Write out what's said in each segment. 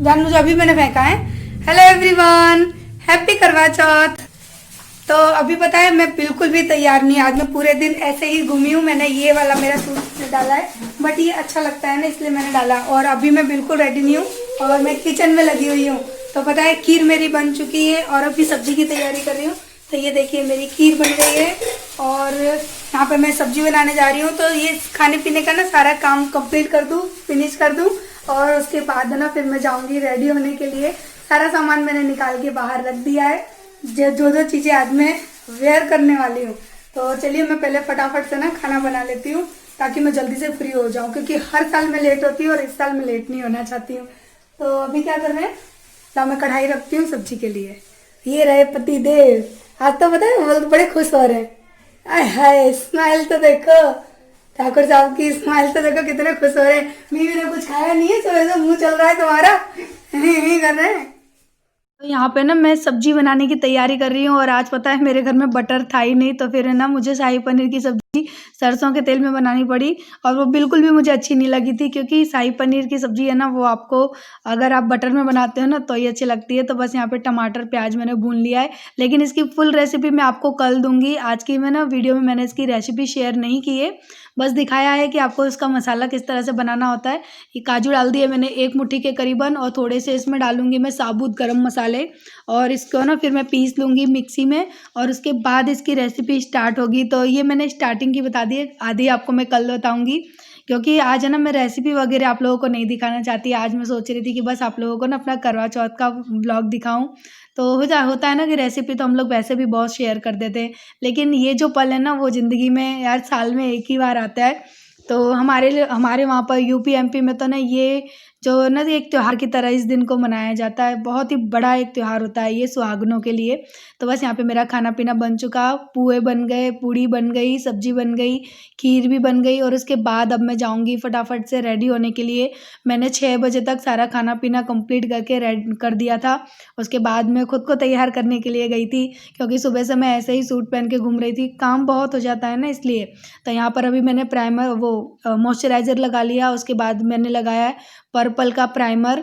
जानू जो अभी मैंने फेंका है। हेलो एवरीवन, हैप्पी करवा चौथ। तो अभी पता है मैं बिल्कुल भी तैयार नहीं, आज मैं पूरे दिन ऐसे ही घूमी हूँ। मैंने ये वाला मेरा सूट डाला है, बट ये अच्छा लगता है ना, इसलिए मैंने डाला। और अभी मैं बिल्कुल रेडी नहीं हूँ और मैं किचन में लगी हुई हूँ। तो पता है खीर मेरी बन चुकी है और अभी सब्जी की तैयारी कर रही हूँ। तो ये देखिए मेरी खीर बन गई है और यहाँ पे मैं सब्जी बनाने जा रही हूँ। तो ये खाने पीने का ना सारा काम कंप्लीट कर दूँ, फिनिश कर दूँ और उसके बाद ना फिर मैं जाऊँगी रेडी होने के लिए। सारा सामान मैंने निकाल के बाहर रख दिया है, जो चीज़ें आज मैं वेयर करने वाली हूँ। तो चलिए मैं पहले फटाफट से ना खाना बना लेती हूँ ताकि मैं जल्दी से फ्री हो जाऊँ, क्योंकि हर साल मैं लेट होती हूँ और इस साल मैं लेट नहीं होना चाहती हूँ। तो अभी क्या कर रहे हैं, तो मैं कढ़ाई रखती हूँ सब्जी के लिए। ये रहे पति देव, आज तो पता है वो बड़े खुश हो रहे हैं। आय हाय, स्माइल तो देखो, ठाकुर साहब की स्माइल तो देखो, कितने खुश हो रहे हैं। बीवी ने कुछ खाया नहीं है, सुबह से मुंह चल रहा है तुम्हारा, यही कर रहे हैं। तो यहाँ पे ना मैं सब्जी बनाने की तैयारी कर रही हूँ और आज पता है मेरे घर में बटर था ही नहीं, तो फिर है ना मुझे शाही पनीर की सब्जी सरसों के तेल में बनानी पड़ी और वो बिल्कुल भी मुझे अच्छी नहीं लगी थी, क्योंकि शाही पनीर की सब्जी है ना वो आपको अगर आप बटर में बनाते हो ना तो ही अच्छी लगती है। तो बस यहाँ पे टमाटर प्याज मैंने भून लिया है, लेकिन इसकी फुल रेसिपी मैं आपको कल दूंगी। आज की मैं ना वीडियो में मैंने इसकी रेसिपी शेयर नहीं की है, बस दिखाया है कि आपको इसका मसाला किस तरह से बनाना होता है। ये काजू डाल दिए मैंने 1 मुट्ठी के करीबन और थोड़े से इसमें डालूंगी मैं साबुत गरम मसाले और इसको ना फिर मैं पीस लूँगी मिक्सी में और उसके बाद इसकी रेसिपी स्टार्ट होगी। तो ये मैंने स्टार्टिंग की बता दी है, आधी आपको मैं कल बताऊँगी, क्योंकि आज है ना मैं रेसिपी वगैरह आप लोगों को नहीं दिखाना चाहती। आज मैं सोच रही थी कि बस आप लोगों को ना अपना करवा चौथ का व्लॉग दिखाऊं। तो होता है ना कि रेसिपी तो हम लोग वैसे भी बहुत शेयर कर देते हैं, लेकिन ये जो पल है ना वो ज़िंदगी में यार साल में एक ही बार आता है। तो हमारे वहाँ पर यूपी एमपी में तो ना ये जो ना एक त्यौहार की तरह इस दिन को मनाया जाता है। बहुत ही बड़ा एक त्यौहार होता है ये सुहागनों के लिए। तो बस यहाँ पे मेरा खाना पीना बन चुका, पुए बन गए, पूड़ी बन गई, सब्जी बन गई, खीर भी बन गई और उसके बाद अब मैं जाऊँगी फटाफट से रेडी होने के लिए। मैंने 6 बजे तक सारा खाना पीना कंप्लीट करके रेडी कर दिया था। उसके बाद मैं खुद को तैयार करने के लिए गई थी, क्योंकि सुबह से मैं ऐसे ही सूट पहन के घूम रही थी, काम बहुत हो जाता है ना इसलिए। तो यहाँ पर अभी मैंने प्राइमर मॉइस्चराइज़र लगा लिया, उसके बाद मैंने लगाया है पर्पल का प्राइमर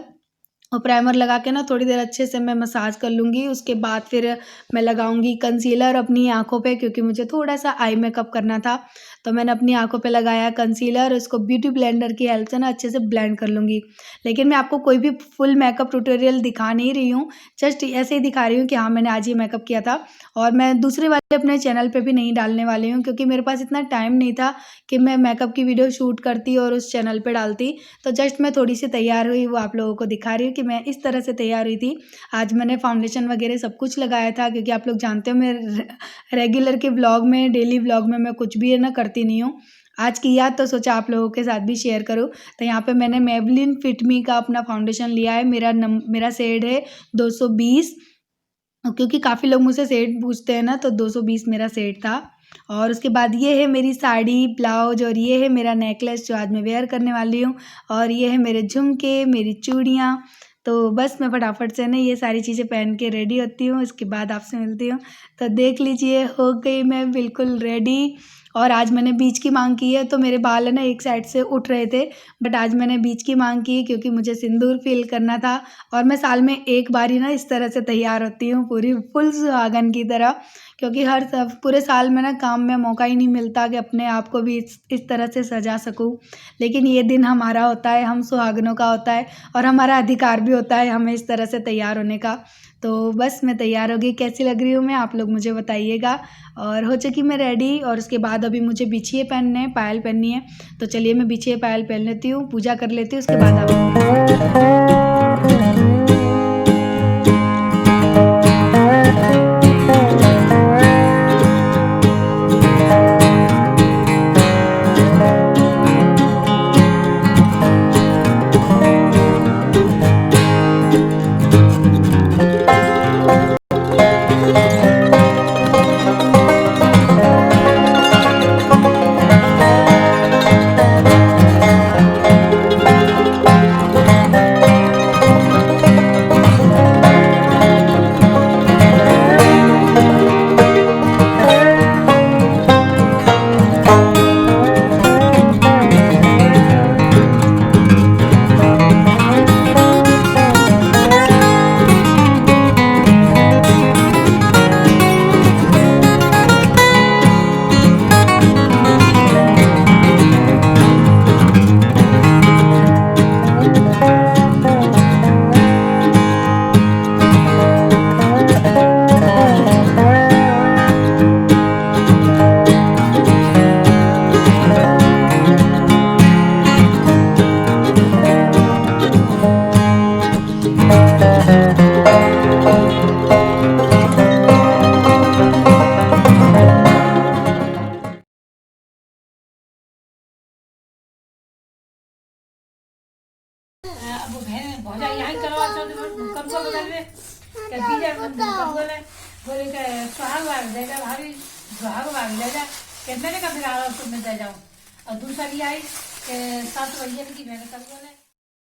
और प्राइमर लगा के ना थोड़ी देर अच्छे से मैं मसाज कर लूँगी। उसके बाद फिर मैं लगाऊंगी कंसीलर अपनी आँखों पे, क्योंकि मुझे थोड़ा सा आई मेकअप करना था। तो मैंने अपनी आँखों पे लगाया कंसीलर, उसको ब्यूटी ब्लेंडर की हेल्प से ना अच्छे से ब्लेंड कर लूँगी। लेकिन मैं आपको कोई भी फुल मेकअप ट्यूटोरियल दिखा नहीं रही हूँ, जस्ट ऐसे ही दिखा रही हूँ कि हाँ मैंने आज ये मेकअप किया था। और मैं दूसरे वाले अपने चैनल पर भी नहीं डालने वाली हूँ, क्योंकि मेरे पास इतना टाइम नहीं था कि मैं मेकअप की वीडियो शूट करती और उस चैनल पर डालती। तो जस्ट मैं थोड़ी सी तैयार हुई वो आप लोगों को दिखा रही हूँ कि मैं इस तरह से तैयार हुई थी। आज मैंने फाउंडेशन वगैरह सब कुछ लगाया था, क्योंकि आप लोग जानते हो मैं रेगुलर के व्लॉग में, डेली व्लॉग में मैं कुछ भी है ना करती नहीं हूँ। आज किया तो सोचा आप लोगों के साथ भी शेयर करूँ। तो यहाँ पे मैंने मेबलिन फिट मी का अपना फाउंडेशन लिया है। मेरा शेड है 220, क्योंकि काफ़ी लोग मुझसे शेड पूछते हैं ना, तो 220 मेरा शेड था। और उसके बाद ये है मेरी साड़ी ब्लाउज और ये है मेरा नेकलेस जो आज मैं वेयर करने वाली हूँ और ये है मेरे झुमके, मेरी चूड़ियाँ। तो बस मैं फटाफट से ना ये सारी चीज़ें पहन के रेडी होती हूँ, इसके बाद आपसे मिलती हूँ। तो देख लीजिए हो गई मैं बिल्कुल रेडी। और आज मैंने बीच की मांग की है, तो मेरे बाल है ना एक साइड से उठ रहे थे, बट आज मैंने बीच की मांग की क्योंकि मुझे सिंदूर फील करना था। और मैं साल में एक बार ही ना इस तरह से तैयार होती हूँ पूरी फुल सुहागन की तरह, क्योंकि पूरे साल में ना काम में मौका ही नहीं मिलता कि अपने आप को भी इस तरह से सजा सकूं। लेकिन ये दिन हमारा होता है, हम सुहागनों का होता है और हमारा अधिकार भी होता है हमें इस तरह से तैयार होने का। तो बस मैं तैयार हो गई, कैसी लग रही हूँ मैं आप लोग मुझे बताइएगा। और हो चुकी मैं रेडी और उसके बाद अभी मुझे बिछिए पहनने हैं, पायल पहननी है। तो चलिए मैं बिछिए पायल पहन लेती हूँ, पूजा कर लेती हूँ, उसके बाद आप अब बहन भौजा यहाँ करवा करुआ बदल में बोले के सुहाग भाग ले जा भाभी, सुहाग भाग ले जा के मैंने कहा फिर आरा उसको मैं दे जाऊँ। और दूसरी आई के 7 बजे की मैंने कर बोले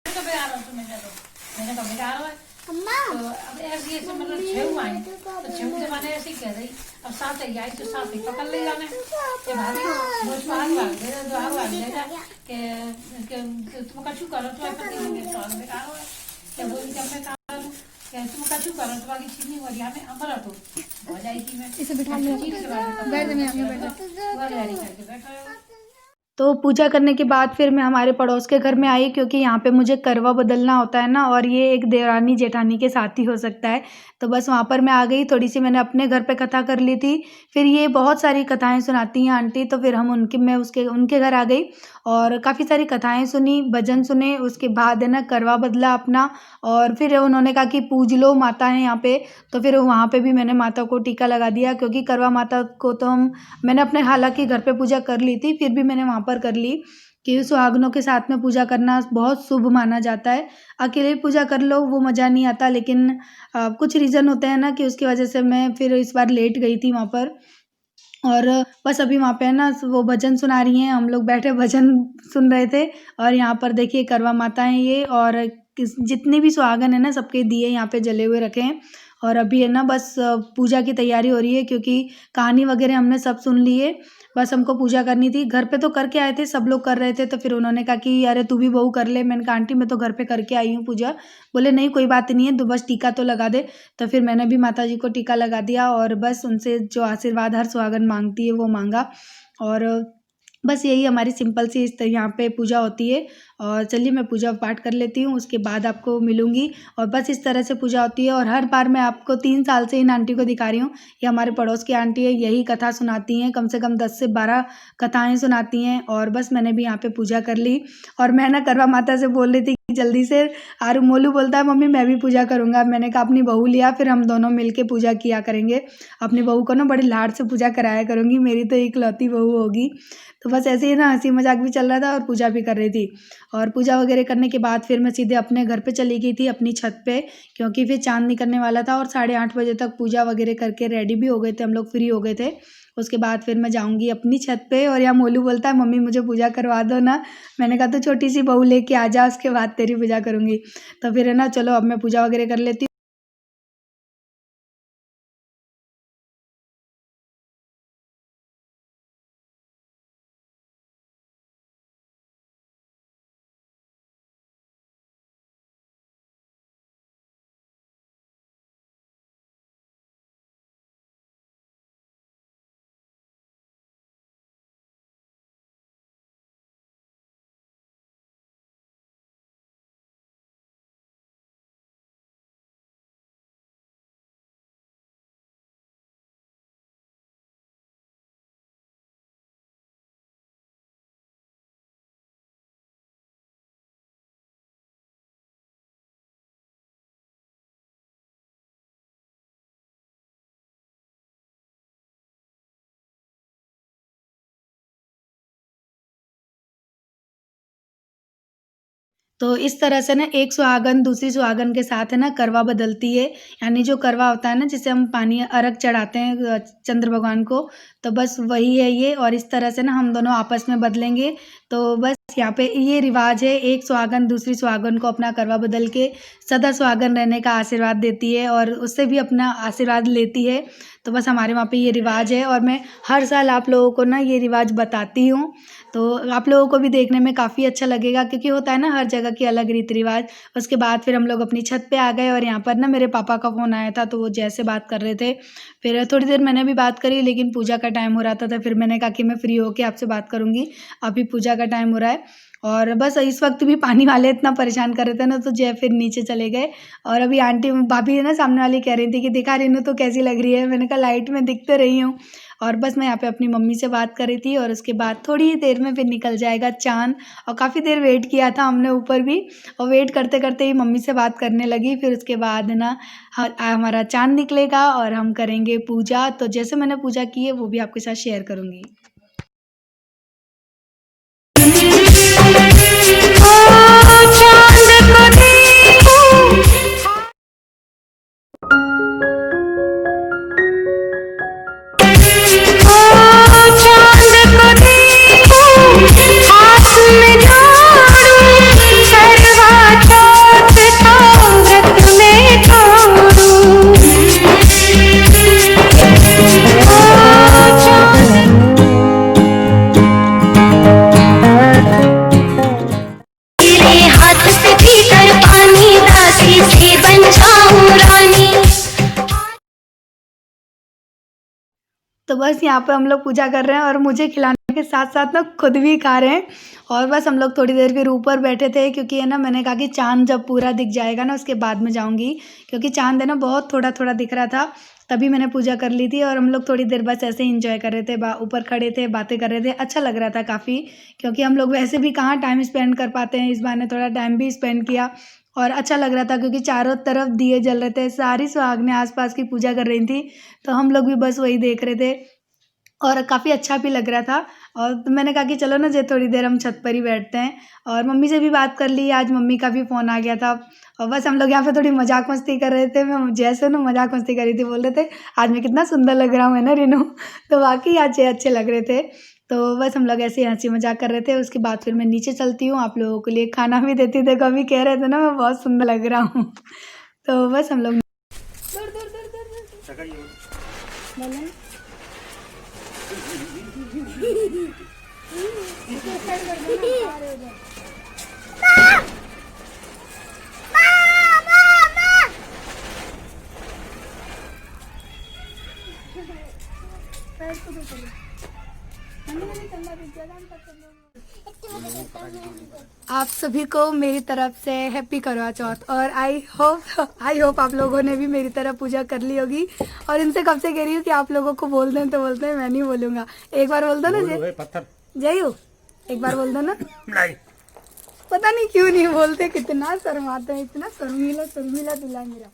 तो फिर आरा उसको मैं दे दूँ। मैंने कहा मेरा आ रहा है तो अब ऐसे मतलब 6 आई तो 6 से मैंने ऐसे ही कह रही अब 7 आई तो 7 ही पकड़ ले जाने के भाभी वो सुहाग भाग ले जा, सुहाग भाग ले जा के तुम कछु करो तो पति ने सवाल में कहा क्या बोली जब मैं तुम कछु करो तो बाकी चीनी हो रही हमें अमर तो हो जाएगी। मैं इसे बिठा लिया बैठ बैठा तो पूजा करने के बाद फिर मैं हमारे पड़ोस के घर में आई, क्योंकि यहाँ पे मुझे करवा बदलना होता है ना, और ये एक देवरानी जेठानी के साथ ही हो सकता है। तो बस वहाँ पर मैं आ गई, थोड़ी सी मैंने अपने घर पे कथा कर ली थी। फिर ये बहुत सारी कथाएं सुनाती हैं आंटी, तो फिर हम उनके घर आ गई और काफ़ी सारी कथाएं सुनी, भजन सुने। उसके बाद है ना करवा बदला अपना, और फिर उन्होंने कहा कि पूज लो, माता है यहाँ पे। तो फिर वहाँ पे भी मैंने माता को टीका लगा दिया, क्योंकि करवा माता को तो मैंने अपने हालांकि घर पे पूजा कर ली थी, फिर भी मैंने वहाँ पर कर ली कि सुहागनों के साथ में पूजा करना बहुत शुभ माना जाता है। अकेले पूजा कर लो वो मज़ा नहीं आता, लेकिन कुछ रीज़न होते हैं ना कि उसकी वजह से मैं फिर इस बार लेट गई थी वहाँ पर। और बस अभी वहाँ पे है ना वो भजन सुना रही हैं, हम लोग बैठे भजन सुन रहे थे। और यहाँ पर देखिए करवा माता हैं ये, और जितने भी सुहागन है ना सबके दिए यहाँ पे जले हुए रखे हैं। और अभी है ना बस पूजा की तैयारी हो रही है, क्योंकि कहानी वगैरह हमने सब सुन ली है, बस हमको पूजा करनी थी। घर पे तो करके आए थे, सब लोग कर रहे थे, तो फिर उन्होंने कहा कि अरे तू भी बहू कर ले। मैंने कहा आंटी मैं तो घर पे करके आई हूँ पूजा। बोले नहीं कोई बात नहीं है, तो बस टीका तो लगा दे। तो फिर मैंने भी माता जी को टीका लगा दिया, और बस उनसे जो आशीर्वाद हर सुहागन मांगती है वो मांगा। और बस यही हमारी सिंपल सी इस तरह यहाँ पे पूजा होती है। और चलिए मैं पूजा पाठ कर लेती हूँ, उसके बाद आपको मिलूँगी। और बस इस तरह से पूजा होती है। और हर बार मैं आपको 3 साल से इन आंटी को दिखा रही हूँ, ये हमारे पड़ोस की आंटी है, यही कथा सुनाती हैं, कम से कम 10 से 12 कथाएँ सुनाती हैं। और बस मैंने भी यहाँ पे पूजा कर ली। और मैं ना करवा माता से बोल रही थी कि जल्दी से, और मोलू बोलता है मम्मी मैं भी पूजा करूँगा। मैंने कहा अपनी बहू लिया, फिर हम दोनों मिल के पूजा किया करेंगे। अपनी बहू को ना बड़ी लाड से पूजा कराया करूँगी, मेरी तो इकलौती बहू होगी। तो बस ऐसे ही ना हंसी मजाक भी चल रहा था और पूजा भी कर रही थी। और पूजा वगैरह करने के बाद फिर मैं सीधे अपने घर पे चली गई थी, अपनी छत पे, क्योंकि फिर चाँद निकलने वाला था। और 8:30 बजे तक पूजा वगैरह करके रेडी भी हो गए थे हम लोग, फ्री हो गए थे। उसके बाद फिर मैं जाऊँगी अपनी छत पे। और यहाँ मोलू बोलता है मम्मी मुझे पूजा करवा दो ना। मैंने कहा तो छोटी सी बहू लेके आ जा, उसके बाद तेरी पूजा करूँगी। तो फिर है ना चलो अब मैं पूजा वगैरह कर लेती हूँ। तो इस तरह से ना एक सुहागन दूसरी सुहागन के साथ है ना करवा बदलती है। यानी जो करवा होता है ना जिसे हम पानी अर्घ चढ़ाते हैं चंद्र भगवान को, तो बस वही है ये। और इस तरह से ना हम दोनों आपस में बदलेंगे। तो बस यहाँ पे ये रिवाज है, एक सुहागन दूसरी सुहागन को अपना करवा बदल के सदा सुहागन रहने का आशीर्वाद देती है, और उससे भी अपना आशीर्वाद लेती है। तो बस हमारे वहाँ पे ये रिवाज है, और मैं हर साल आप लोगों को ना ये रिवाज बताती हूँ। तो आप लोगों को भी देखने में काफ़ी अच्छा लगेगा, क्योंकि होता है ना हर जगह की अलग रीति रिवाज। उसके बाद फिर हम लोग अपनी छत पे आ गए, और यहाँ पर ना मेरे पापा का फ़ोन आया था, तो वो जैसे बात कर रहे थे। फिर थोड़ी देर मैंने भी बात करी, लेकिन पूजा का टाइम हो रहा था, तो फिर मैंने कहा कि मैं फ्री होके आपसे बात करूँगी, अभी पूजा का टाइम हो रहा है। और बस इस वक्त भी पानी वाले इतना परेशान कर रहे थे ना, तो जय फिर नीचे चले गए। और अभी आंटी भाभी है ना सामने वाली कह रही थी कि दिखा रही तो कैसी लग रही है। मैंने कहा लाइट में दिख तो रही हूँ। और बस मैं यहाँ पे अपनी मम्मी से बात कर रही थी, और उसके बाद थोड़ी ही देर में फिर निकल जाएगा चाँद। और काफ़ी देर वेट किया था हमने ऊपर भी, और वेट करते करते ही मम्मी से बात करने लगी। फिर उसके बाद ना हमारा चाँद निकलेगा और हम करेंगे पूजा। तो जैसे मैंने पूजा की है वो भी आपके साथ शेयर करूँगी। चाँद को तो बस यहाँ पे हम लोग पूजा कर रहे हैं और मुझे खिलाने के साथ साथ ना खुद भी खा रहे हैं। और बस हम लोग थोड़ी देर फिर ऊपर बैठे थे, क्योंकि है ना मैंने कहा कि चांद जब पूरा दिख जाएगा ना उसके बाद में जाऊँगी, क्योंकि चांद है ना बहुत थोड़ा थोड़ा दिख रहा था। तभी मैंने पूजा कर ली थी और हम लोग थोड़ी देर बस ऐसे ही इंजॉय कर रहे थे, ऊपर खड़े थे, बातें कर रहे थे। अच्छा लग रहा था काफ़ी, क्योंकि हम लोग वैसे भी कहाँ टाइम स्पेंड कर पाते हैं, इस बहाने थोड़ा टाइम भी स्पेंड किया और अच्छा लग रहा था, क्योंकि चारों तरफ दिए जल रहे थे, सारी सुहागनें आसपास की पूजा कर रही थी, तो हम लोग भी बस वही देख रहे थे और काफ़ी अच्छा भी लग रहा था। और तो मैंने कहा कि चलो ना जे थोड़ी देर हम छत पर ही बैठते हैं, और मम्मी से भी बात कर ली। आज मम्मी का भी फ़ोन आ गया था और बस हम लोग यहाँ पे थोड़ी मजाक मस्ती कर रहे थे। मैं जैसे ना मजाक मस्ती कर रही थी, बोल रहे थे आज मैं कितना सुंदर लग रहा हूँ, है ना रीनू। तो वाकई आज अच्छे लग रहे थे। तो बस हम लोग ऐसे ही हंसी मजाक कर रहे थे। उसके बाद फिर मैं नीचे चलती हूँ, आप लोगों के लिए खाना भी देती। देखो अभी कह रहे थे ना मैं बहुत सुंदर लग रहा हूँ। तो बस हम लोग आप सभी को मेरी तरफ से हैप्पी करवा चौथ। और आई होप आप लोगों ने भी मेरी तरह पूजा कर ली होगी। और इनसे कब से कह रही हूँ कि आप लोगों को बोल दें, तो बोलते हैं मैं नहीं बोलूँगा। एक बार बोल दो ना जय हो, एक बार बोल दो ना। नहीं, पता नहीं क्यों नहीं बोलते, कितना शर्माते हैं, इतना शर्मीला दिला मेरा।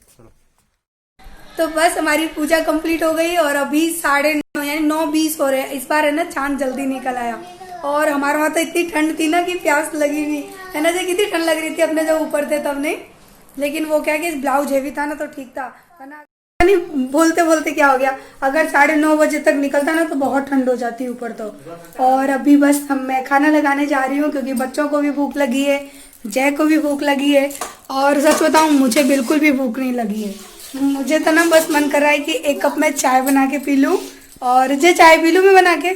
तो बस हमारी पूजा कंप्लीट हो गई और अभी 9:30 यानी 9:20 हो रहे हैं। इस बार है ना चांद जल्दी निकल आया और हमारे वहाँ तो इतनी ठंड थी ना कि प्यास लगी हुई है ना। कितनी ठंड लग रही थी अपने जब ऊपर थे तब नहीं, लेकिन वो क्या कि ब्लाउज हेवी था ना तो ठीक था, वरना नहीं बोलते बोलते क्या हो गया। अगर 9:30 बजे तक निकलता ना तो बहुत ठंड हो जाती ऊपर तो। और अभी बस मैं खाना लगाने जा रही हूँ, क्योंकि बच्चों को भी भूख लगी है, जय को भी भूख लगी है। और सच बताऊँ मुझे बिल्कुल भी भूख नहीं लगी है। मुझे तो ना बस मन कर रहा है कि एक कप में चाय बना के पी लूं और जे चाय पी लूं मैं बना के।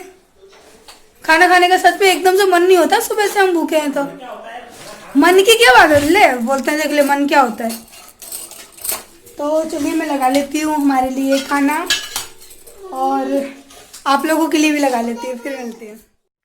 खाना खाने का सच में एकदम से मन नहीं होता, सुबह से हम भूखे हैं तो। मन की क्या बात है, ले बोलते हैं देख ले मन क्या होता है। तो चलिए मैं लगा लेती हूँ हमारे लिए खाना और आप लोगों के लिए भी लगा लेती हूँ, फिर मिलती हूँ।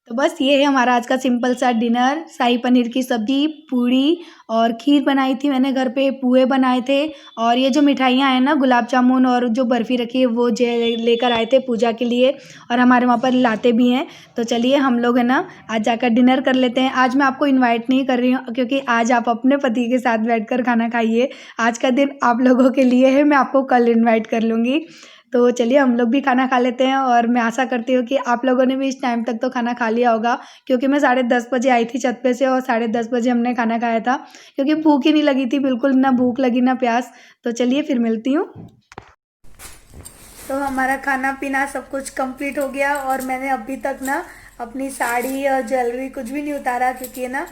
तो बस ये है हमारा आज का सिंपल सा डिनर। शाही पनीर की सब्जी, पूड़ी और खीर बनाई थी मैंने घर पे, पुए बनाए थे। और ये जो मिठाइयाँ हैं ना, गुलाब जामुन और जो बर्फ़ी रखी है वो लेकर आए थे पूजा के लिए, और हमारे वहाँ पर लाते भी हैं। तो चलिए हम लोग है ना आज जाकर डिनर कर लेते हैं। आज मैं आपको इनवाइट नहीं कर रही हूँ, क्योंकि आज आप अपने पति के साथ बैठकर खाना खाइए। आज का दिन आप लोगों के लिए है, मैं आपको कल इन्वाइट कर लूँगी। तो चलिए हम लोग भी खाना खा लेते हैं। और मैं आशा करती हूँ कि आप लोगों ने भी इस टाइम तक तो खाना खा लिया होगा, क्योंकि मैं 10:30 बजे आई थी छत पे से और 10:30 बजे हमने खाना खाया था, क्योंकि भूख ही नहीं लगी थी बिल्कुल, ना भूख लगी ना प्यास। तो चलिए फिर मिलती हूँ। तो हमारा खाना पीना सब कुछ कंप्लीट हो गया और मैंने अभी तक ना अपनी साड़ी और ज्वेलरी कुछ भी नहीं उतारा, क्योंकि ना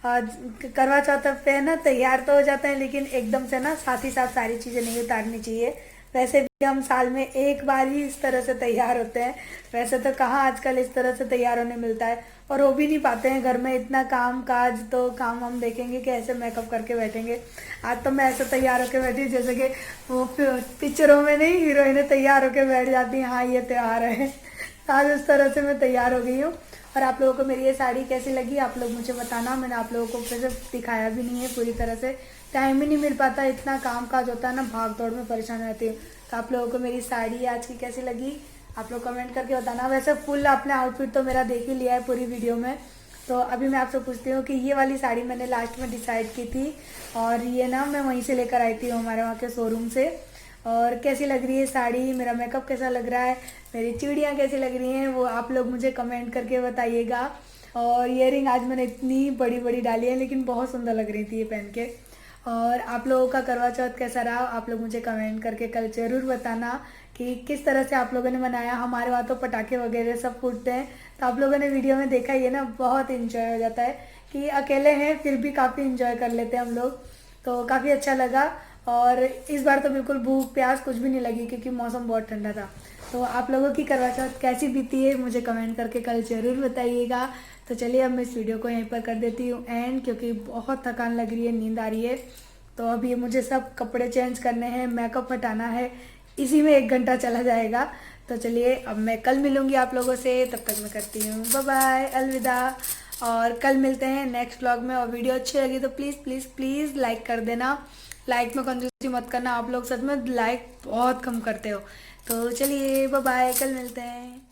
करवा चौथ पे है ना तैयार तो हो जाते हैं, लेकिन एकदम से ना साथ ही साथ सारी चीज़ें नहीं उतारनी चाहिए। वैसे भी हम साल में एक बार ही इस तरह से तैयार होते हैं, वैसे तो कहाँ आजकल इस तरह से तैयार होने मिलता है, और हो भी नहीं पाते हैं घर में इतना काम काज। तो काम हम देखेंगे कि ऐसे मेकअप करके बैठेंगे। आज तो मैं ऐसे तैयार होकर बैठी जैसे कि वो पिक्चरों में नहीं हीरोइनें तैयार होकर बैठ जाती हैं, हाँ ये त्यौहार है। आज उस तरह से मैं तैयार हो गई हूँ। और आप लोगों को मेरी ये साड़ी कैसी लगी आप लोग मुझे बताना। मैंने आप लोगों को फिर से दिखाया भी नहीं है पूरी तरह से, टाइम ही नहीं मिल पाता, इतना काम काज होता है ना, भाग दौड़ में परेशान रहती हूँ। तो आप लोगों को मेरी साड़ी आज की कैसी लगी आप लोग कमेंट करके बताना। वैसे फुल आपने आउटफिट तो मेरा देख ही लिया है पूरी वीडियो में। तो अभी मैं आपसे पूछती हूँ कि ये वाली साड़ी मैंने लास्ट में डिसाइड की थी, और ये ना मैं वहीं से लेकर आई थी हमारे वहाँ के शोरूम से। और कैसी लग रही है साड़ी, मेरा मेकअप कैसा लग रहा है, मेरी चूड़ियाँ कैसी लग रही हैं, वो आप लोग मुझे कमेंट करके बताइएगा। और ईयरिंग आज मैंने इतनी बड़ी बड़ी डाली है, लेकिन बहुत सुंदर लग रही थी ये पहन के। और आप लोगों का करवा चौथ कैसा रहा आप लोग मुझे कमेंट करके कल ज़रूर बताना कि किस तरह से आप लोगों ने मनाया। हमारे वहाँ तो पटाखे वगैरह सब फूटते हैं, तो आप लोगों ने वीडियो में देखा ही है ना, बहुत इंजॉय हो जाता है कि अकेले हैं फिर भी काफ़ी इंजॉय कर लेते हैं हम लोग। तो काफ़ी अच्छा लगा। और इस बार तो बिल्कुल भूख प्यास कुछ भी नहीं लगी, क्योंकि मौसम बहुत ठंडा था। तो आप लोगों की करवा चौथ कैसी बीती है मुझे कमेंट करके कल ज़रूर बताइएगा। तो चलिए अब मैं इस वीडियो को यहीं पर कर देती हूँ एंड, क्योंकि बहुत थकान लग रही है, नींद आ रही है। तो अभी मुझे सब कपड़े चेंज करने हैं, मेकअप हटाना है, इसी में 1 घंटा चला जाएगा। तो चलिए अब मैं कल मिलूंगी आप लोगों से, तब तक मैं करती हूँ बाय बाय, अलविदा। और कल मिलते हैं नेक्स्ट व्लॉग में। और वीडियो अच्छी लगी तो प्लीज़ प्लीज़ प्लीज़ लाइक कर देना। लाइक में कंजूसी मत करना, आप लोग सच में लाइक बहुत कम करते हो। तो चलिए बाय बाय, कल मिलते हैं।